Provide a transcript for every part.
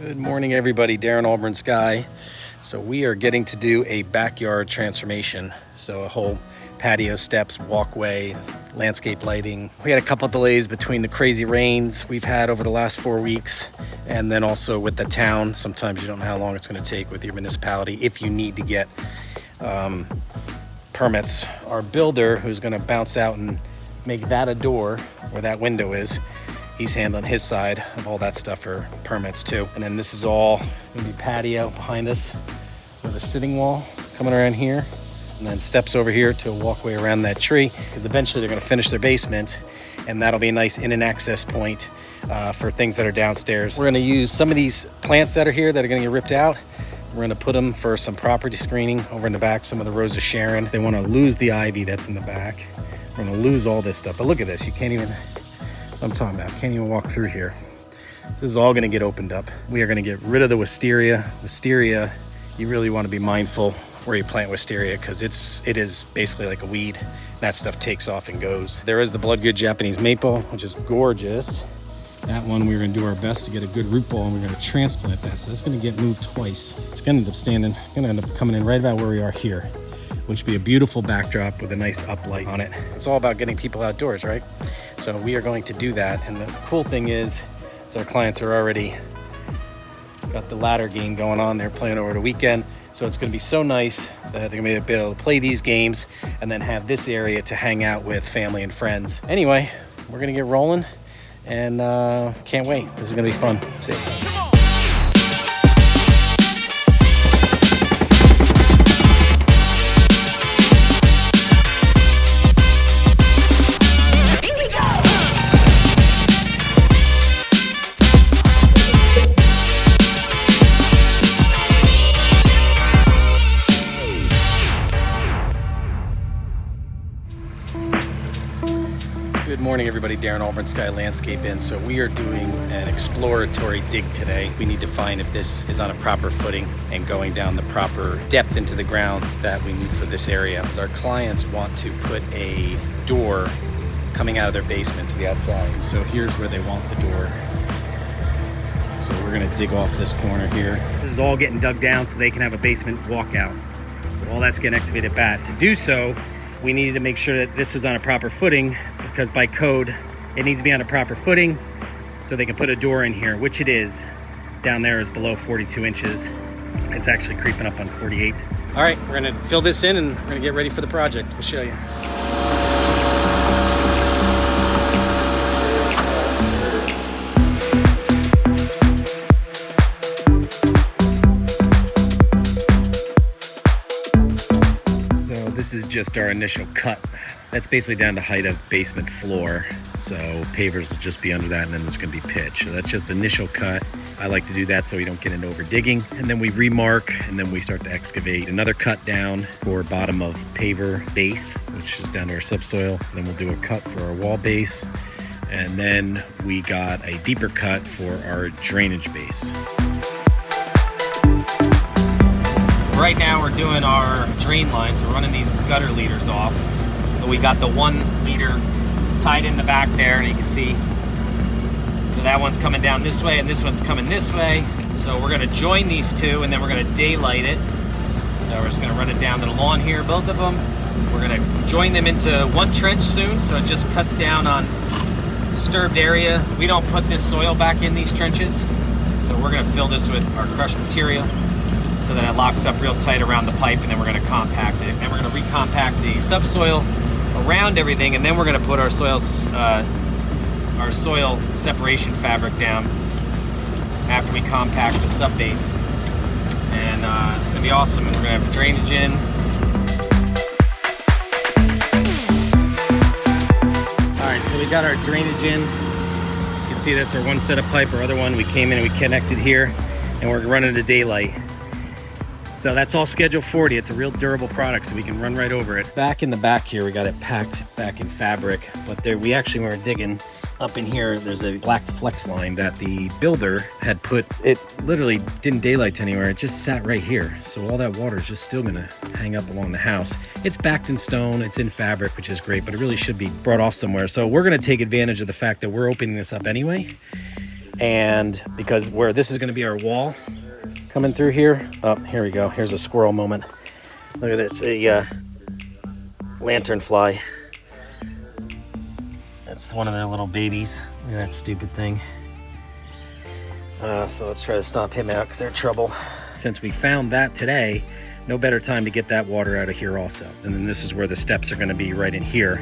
Good morning, everybody. Darren, Auburn Sky. So we are getting to do a backyard transformation. So a whole patio, steps, walkway, landscape lighting. We had a couple delays between the crazy rains we've had over the last 4 weeks, and then also with the town. Sometimes you don't know how long it's going to take with your municipality if you need to get permits. Our builder, who's going to bounce out and make that a door where that window is, he's handling his side of all that stuff for permits too. And then this is all gonna be patio behind us with a sitting wall coming around here, and then steps over here to a walkway around that tree, because eventually they're gonna finish their basement, and that'll be a nice in and access point for things that are downstairs. We're gonna use some of these plants that are here that are gonna get ripped out. We're gonna put them for some property screening over in the back, some of the Rose of Sharon. They wanna lose the ivy that's in the back. We're gonna lose all this stuff, but look at this, you can't even, I'm talking about, can't even walk through here. This is all gonna get opened up. We are gonna get rid of the wisteria. Wisteria, you really wanna be mindful where you plant wisteria, because it is basically like a weed. That stuff takes off and goes. There is the blood good Japanese maple, which is gorgeous. That one we're gonna do our best to get a good root ball, and we're gonna transplant that. So that's gonna get moved twice. It's gonna end up coming in right about where we are here, which would be a beautiful backdrop with a nice uplight on it. It's all about getting people outdoors, right? So we are going to do that. And the cool thing is our clients are already got the ladder game going on. They're playing over the weekend. So it's gonna be so nice that they're gonna be able to play these games and then have this area to hang out with family and friends. Anyway, we're gonna get rolling, and can't wait. This is gonna be fun. See you. Good morning, everybody. Darren, Auburn Sky Landscaping. So we are doing an exploratory dig today. We need to find if this is on a proper footing and going down the proper depth into the ground that we need for this area. As our clients want to put a door coming out of their basement to the outside. So here's where they want the door. So we're gonna dig off this corner here. This is all getting dug down so they can have a basement walkout. So all that's getting excavated back. To do so, we needed to make sure that this was on a proper footing, because by code, it needs to be on a proper footing so they can put a door in here, which it is. Down there is below 42 inches. It's actually creeping up on 48. All right, we're gonna fill this in and we're gonna get ready for the project. We'll show you. This is just our initial cut. That's basically down to height of basement floor. So pavers will just be under that, and then there's gonna be pitch. So that's just initial cut. I like to do that so we don't get into over digging. And then we remark, and then we start to excavate. Another cut down for bottom of paver base, which is down to our subsoil. Then we'll do a cut for our wall base. And then we got a deeper cut for our drainage base. Right now we're doing our drain lines. We're running these gutter leaders off. So we got the 1 leader tied in the back there, and you can see. So that one's coming down this way, and this one's coming this way. So we're gonna join these two, and then we're gonna daylight it. So we're just gonna run it down to the lawn here, both of them. We're gonna join them into one trench soon, so it just cuts down on disturbed area. We don't put this soil back in these trenches. So we're gonna fill this with our crushed material, so that it locks up real tight around the pipe, and then we're gonna compact it. And we're gonna recompact the subsoil around everything, and then we're gonna put our soil separation fabric down after we compact the sub base. And it's gonna be awesome, and we're gonna have drainage in. All right, so we got our drainage in. You can see that's our one set of pipe. Our other one, we came in and we connected here, and we're running to daylight. So that's all Schedule 40. It's a real durable product, so we can run right over it. Back in the back here, we got it packed back in fabric, but there we actually were digging up in here. There's a black flex line that the builder had put. It literally didn't daylight to anywhere. It just sat right here. So all that water is just still gonna hang up along the house. It's backed in stone, it's in fabric, which is great, but it really should be brought off somewhere. So we're gonna take advantage of the fact that we're opening this up anyway. And because where this is going to be our wall coming through here. Oh, here we go. Here's a squirrel moment. Look at this, a lantern fly. That's one of their little babies. Look at that stupid thing. So let's try to stomp him out because they're trouble. Since we found that today, no better time to get that water out of here also. And then this is where the steps are going to be, right in here.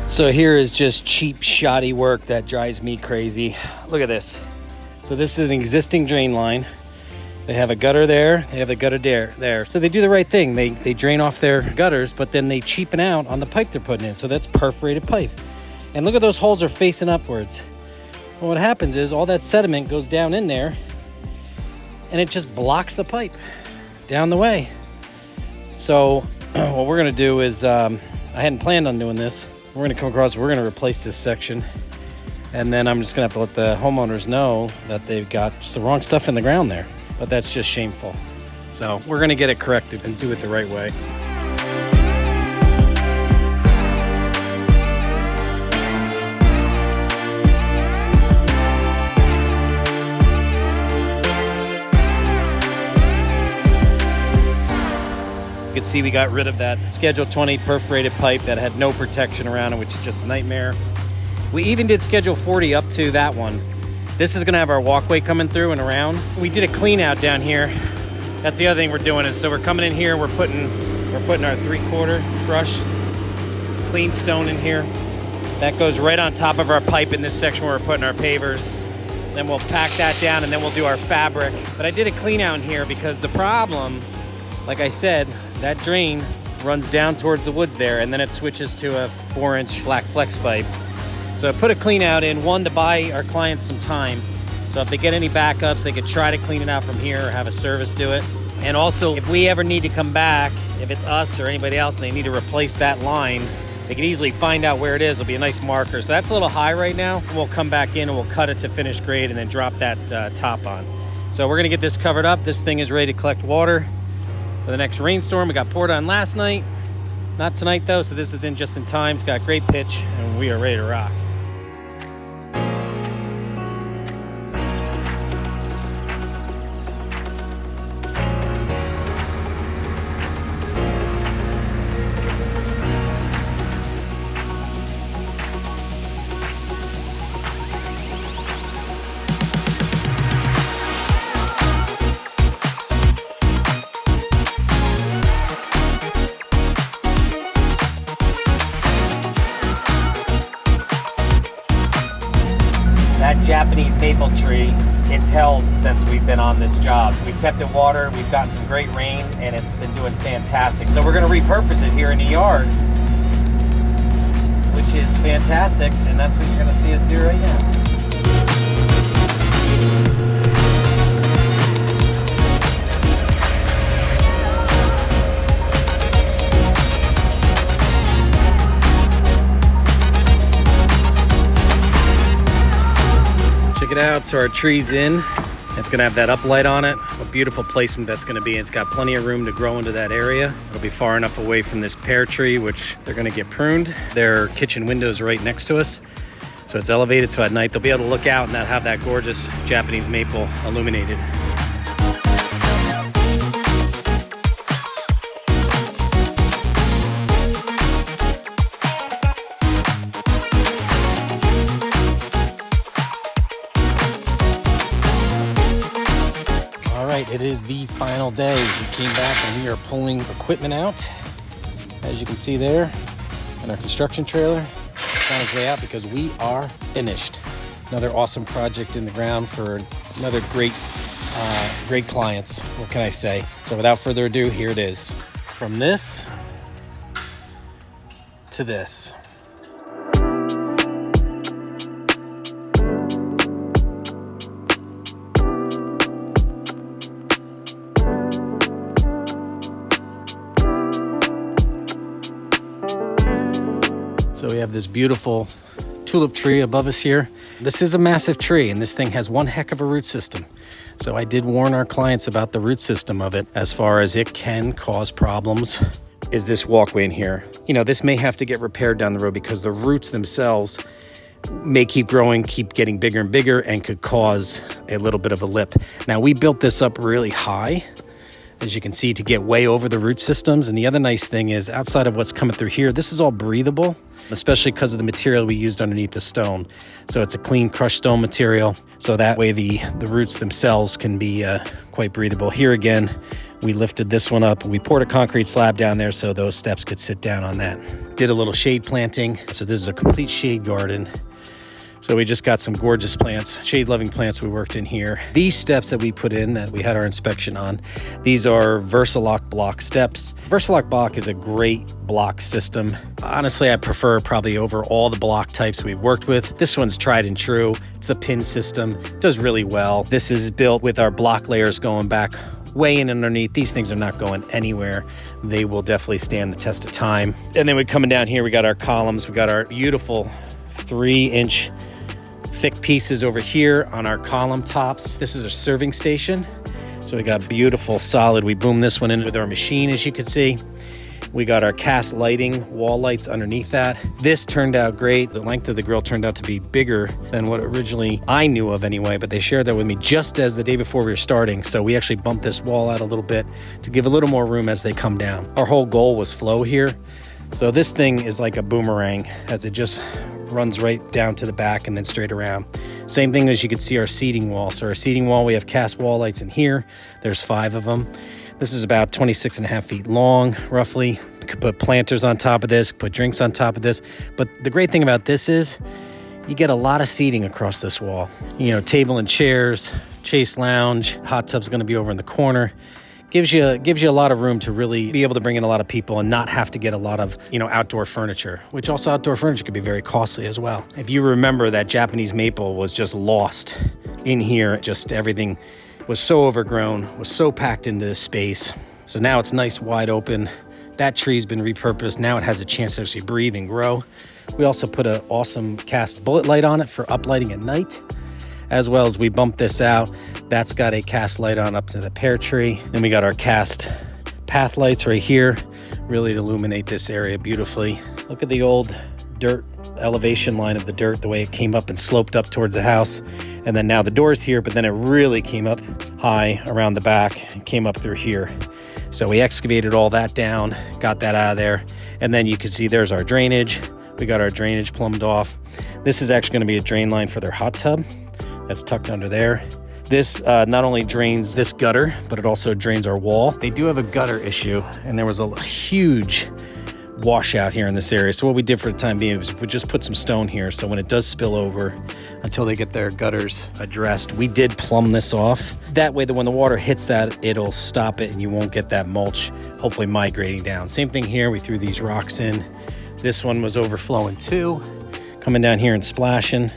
So here is just cheap, shoddy work that drives me crazy. Look at this. So this is an existing drain line. They have a gutter there, they have a gutter there. So they do the right thing. They drain off their gutters, but then they cheapen out on the pipe they're putting in. So that's perforated pipe. And look at those holes are facing upwards. Well, what happens is all that sediment goes down in there and it just blocks the pipe down the way. So what we're gonna do is, I hadn't planned on doing this. We're gonna come across, we're gonna replace this section. And then I'm just gonna have to let the homeowners know that they've got just the wrong stuff in the ground there. But that's just shameful. So we're gonna get it corrected and do it the right way. You can see we got rid of that Schedule 20 perforated pipe that had no protection around it, which is just a nightmare. We even did Schedule 40 up to that one. This is gonna have our walkway coming through and around. We did a clean out down here. That's the other thing we're doing is, so we're coming in here, we're putting our 3/4 crush clean stone in here. That goes right on top of our pipe in this section where we're putting our pavers. Then we'll pack that down and then we'll do our fabric. But I did a clean out in here because the problem, like I said, that drain runs down towards the woods there and then it switches to a 4-inch black flex pipe. So I put a clean out in, one, to buy our clients some time. So if they get any backups, they could try to clean it out from here or have a service do it. And also, if we ever need to come back, if it's us or anybody else and they need to replace that line, they can easily find out where it is. It'll be a nice marker. So that's a little high right now. We'll come back in and we'll cut it to finished grade and then drop that top on. So we're gonna get this covered up. This thing is ready to collect water for the next rainstorm. We got poured on last night. Not tonight though, so this is in just in time. It's got great pitch and we are ready to rock. That Japanese maple tree, it's held since we've been on this job. We've kept it watered, we've gotten some great rain, and it's been doing fantastic. So we're gonna repurpose it here in the yard, which is fantastic, and that's what you're gonna see us do right now. Check it out, so our tree's in. It's gonna have that uplight on it. A beautiful placement that's gonna be. It's got plenty of room to grow into that area. It'll be far enough away from this pear tree, which they're gonna get pruned. Their kitchen window's right next to us. So it's elevated, so at night they'll be able to look out and not have that gorgeous Japanese maple illuminated. It is the final day. We came back and we are pulling equipment out, as you can see there, in our construction trailer. Final day out because we are finished. Another awesome project in the ground for another great clients. What can I say? So without further ado, here it is. From this to this. So we have this beautiful tulip tree above us here. This is a massive tree, and this thing has one heck of a root system. So I did warn our clients about the root system of it, as far as it can cause problems. Is this walkway in here? You know, this may have to get repaired down the road because the roots themselves may keep growing, keep getting bigger and bigger, and could cause a little bit of a lip. Now, we built this up really high, as you can see, to get way over the root systems. And the other nice thing is, outside of what's coming through here, this is all breathable, especially because of the material we used underneath the stone. So it's a clean crushed stone material. So that way the roots themselves can be quite breathable. Here again, we lifted this one up and we poured a concrete slab down there so those steps could sit down on that. Did a little shade planting. So this is a complete shade garden. So we just got some gorgeous plants, shade-loving plants we worked in here. These steps that we put in, that we had our inspection on, these are Versalock block steps. Versalock block is a great block system. Honestly, I prefer probably over all the block types we've worked with. This one's tried and true. It's the pin system, it does really well. This is built with our block layers going back way in underneath. These things are not going anywhere. They will definitely stand the test of time. And then we're coming down here, we got our columns, we got our beautiful 3-inch thick pieces over here on our column tops. This is a serving station. So we got beautiful solid. We boomed this one in with our machine, as you can see. We got our cast lighting, wall lights underneath that. This turned out great. The length of the grill turned out to be bigger than what originally I knew of anyway, but they shared that with me just as the day before we were starting. So we actually bumped this wall out a little bit to give a little more room as they come down. Our whole goal was flow here. So this thing is like a boomerang, as it just runs right down to the back and then straight around. Same thing as you can see our seating wall. So our seating wall, we have cast wall lights in here. There's 5 of them. This is about 26.5 feet long, roughly. You could put planters on top of this, put drinks on top of this. But the great thing about this is you get a lot of seating across this wall. You know, table and chairs, chase lounge, hot tub's gonna be over in the corner. Gives you a lot of room to really be able to bring in a lot of people and not have to get a lot of, you know, outdoor furniture, which also outdoor furniture could be very costly as well. If you remember, that Japanese maple was just lost in here. Just everything was so overgrown, was so packed into this space. So now it's nice, wide open. That tree's been repurposed. Now it has a chance to actually breathe and grow. We also put an awesome cast bullet light on it for uplighting at night, as well as we bumped this out. That's got a cast light on up to the pear tree. Then we got our cast path lights right here, really to illuminate this area beautifully. Look at the old dirt elevation line of the dirt, the way it came up and sloped up towards the house. And then now the door's here, but then it really came up high around the back and came up through here. So we excavated all that down, got that out of there. And then you can see there's our drainage. We got our drainage plumbed off. This is actually gonna be a drain line for their hot tub. That's tucked under there. This not only drains this gutter, but it also drains our wall. They do have a gutter issue, and there was a huge washout here in this area. So what we did for the time being was we just put some stone here, so when it does spill over, until they get their gutters addressed, we did plumb this off. That way, when the water hits that, it'll stop it and you won't get that mulch hopefully migrating down. Same thing here, we threw these rocks in. This one was overflowing too, coming down here and splashing.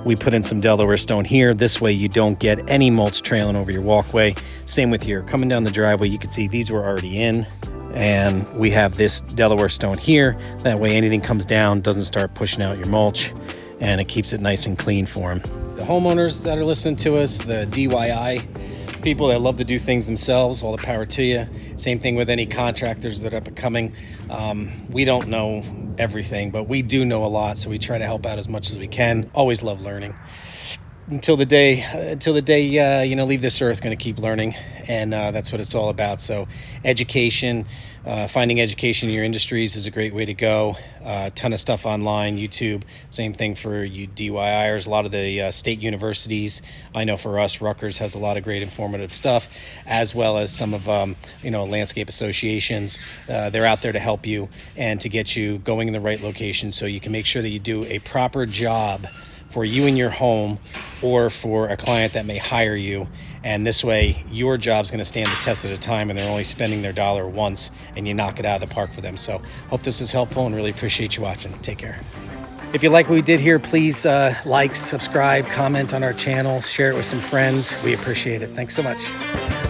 We put in some Delaware stone here. This way you don't get any mulch trailing over your walkway. Same with here, coming down the driveway, you can see these were already in. And we have this Delaware stone here. That way anything comes down, doesn't start pushing out your mulch, and it keeps it nice and clean for them. The homeowners that are listening to us, the DIY people that love to do things themselves, all the power to you. Same thing with any contractors that are up and coming. We don't know everything, but we do know a lot, so we try to help out as much as we can. Always love learning. Until the day leave this earth, going to keep learning, and that's what it's all about. So education, finding education in your industries is a great way to go. A ton of stuff online, YouTube. Same thing for you DIYers. A lot of the state universities. I know for us, Rutgers has a lot of great informative stuff, as well as some of landscape associations. They're out there to help you and to get you going in the right location, so you can make sure that you do a proper job for you and your home, or for a client that may hire you. And this way your job's going to stand the test of the time, and they're only spending their dollar once and you knock it out of the park for them. So hope this is helpful and really appreciate you watching. Take care. If you like what we did here, please like, subscribe, comment on our channel, share it with some friends. We appreciate it. Thanks so much.